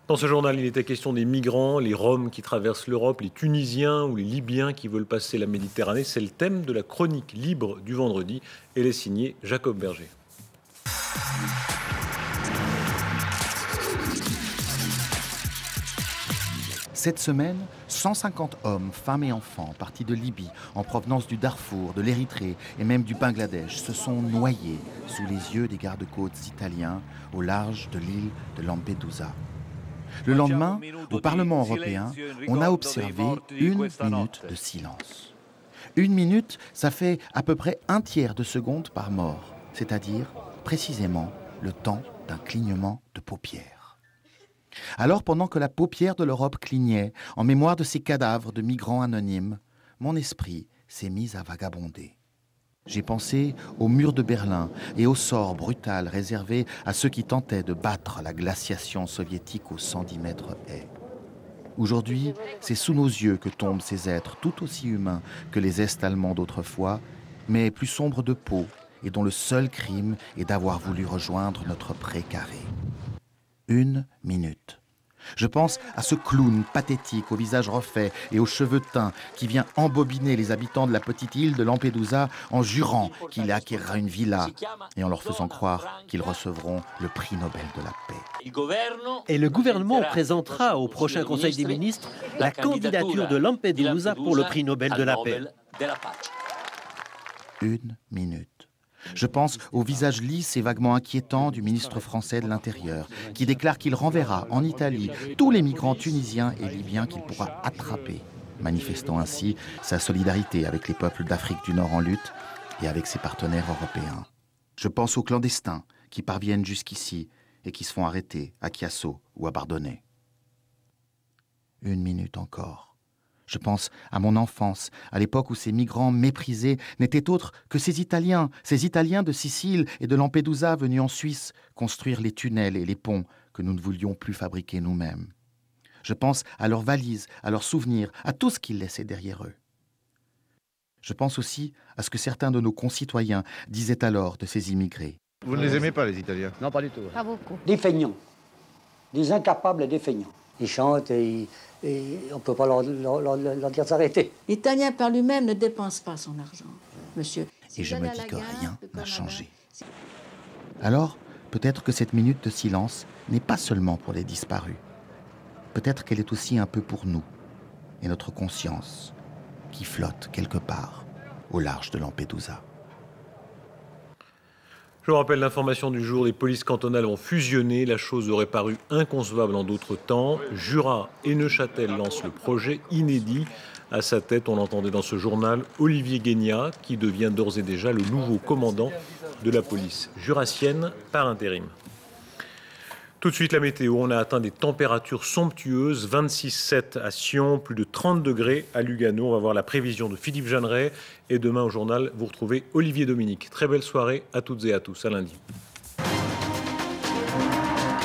Dans ce journal, il était question des migrants, les Roms qui traversent l'Europe, les Tunisiens ou les Libyens qui veulent passer la Méditerranée. C'est le thème de la chronique libre du vendredi. Elle est signée Jacob Berger. Cette semaine, 150 hommes, femmes et enfants partis de Libye, en provenance du Darfour, de l'Érythrée et même du Bangladesh, se sont noyés sous les yeux des gardes-côtes italiens au large de l'île de Lampedusa. Le lendemain, au Parlement européen, on a observé 1 minute de silence. 1 minute, ça fait à peu près 1/3 de seconde par mort, c'est-à-dire précisément le temps d'un clignement de paupières. Alors, pendant que la paupière de l'Europe clignait, en mémoire de ces cadavres de migrants anonymes, mon esprit s'est mis à vagabonder. J'ai pensé au mur de Berlin et au sort brutal réservé à ceux qui tentaient de battre la glaciation soviétique aux 110 mètres haies. Aujourd'hui, c'est sous nos yeux que tombent ces êtres tout aussi humains que les Est-Allemands d'autrefois, mais plus sombres de peau et dont le seul crime est d'avoir voulu rejoindre notre pré carré. 1 minute. Je pense à ce clown pathétique au visage refait et aux cheveux teints qui vient embobiner les habitants de la petite île de Lampedusa en jurant qu'il acquérera une villa et en leur faisant croire qu'ils recevront le prix Nobel de la paix. Et le gouvernement présentera au prochain Conseil des ministres la candidature de Lampedusa pour le prix Nobel de la paix. 1 minute. Je pense au visage lisse et vaguement inquiétant du ministre français de l'Intérieur, qui déclare qu'il renverra en Italie tous les migrants tunisiens et libyens qu'il pourra attraper, manifestant ainsi sa solidarité avec les peuples d'Afrique du Nord en lutte et avec ses partenaires européens. Je pense aux clandestins qui parviennent jusqu'ici et qui se font arrêter à Chiasso ou à Bardonnay. 1 minute encore. Je pense à mon enfance, à l'époque où ces migrants méprisés n'étaient autres que ces Italiens de Sicile et de Lampedusa venus en Suisse construire les tunnels et les ponts que nous ne voulions plus fabriquer nous-mêmes. Je pense à leurs valises, à leurs souvenirs, à tout ce qu'ils laissaient derrière eux. Je pense aussi à ce que certains de nos concitoyens disaient alors de ces immigrés. Vous ne les aimez pas, les Italiens? Non, pas du tout. Pas beaucoup. Des feignants. Des incapables et des feignants. Ils chantent et on ne peut pas leur dire d'arrêter. L'Italien par lui-même ne dépense pas son argent, monsieur. Et je me dis que rien n'a changé. Alors, peut-être que cette minute de silence n'est pas seulement pour les disparus. Peut-être qu'elle est aussi un peu pour nous et notre conscience qui flotte quelque part au large de Lampedusa. Je vous rappelle l'information du jour, les polices cantonales ont fusionné. La chose aurait paru inconcevable en d'autres temps. Jura et Neuchâtel lancent le projet inédit. À sa tête, on l'entendait dans ce journal, Olivier Guégnat, qui devient d'ores et déjà le nouveau commandant de la police jurassienne par intérim. Tout de suite, la météo. On a atteint des températures somptueuses. 26,7 à Sion, plus de 30 degrés à Lugano. On va voir la prévision de Philippe Jeanneret. Et demain au journal, vous retrouvez Olivier Dominique. Très belle soirée à toutes et à tous. À lundi.